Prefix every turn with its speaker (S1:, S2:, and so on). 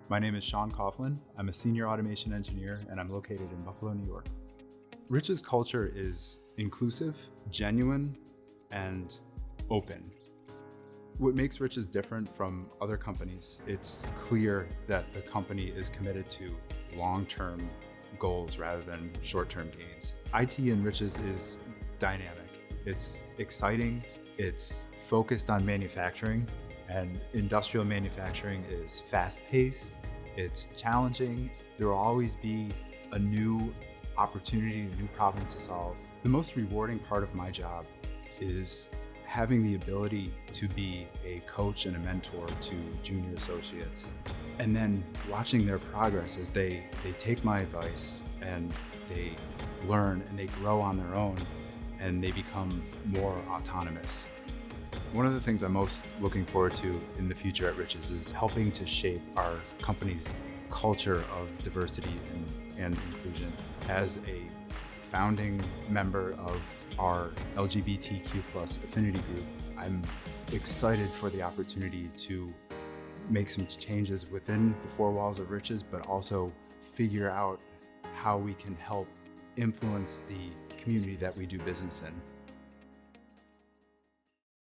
S1: My name is Sean Coughlin. I'm a senior automation engineer and I'm located in Buffalo, New York. Rich's culture is inclusive, genuine, and open. What makes Rich's different from other companies, it's clear that the company is committed to long-term goals rather than short-term gains. IT in Rich's is dynamic. It's exciting, it's focused on manufacturing, and industrial manufacturing is fast-paced, it's challenging. There will always be a new opportunity, a new problem to solve. The most rewarding part of my job is having the ability to be a coach and a mentor to junior associates, and then watching their progress as they take my advice and they learn and they grow on their own and they become more autonomous. One of the things I'm most looking forward to in the future at Rich's is helping to shape our company's culture of diversity and inclusion. As a founding member of our LGBTQ+ affinity group, I'm excited for the opportunity to make some changes within the four walls of Rich's, but also figure out how we can help influence the community that we do business in.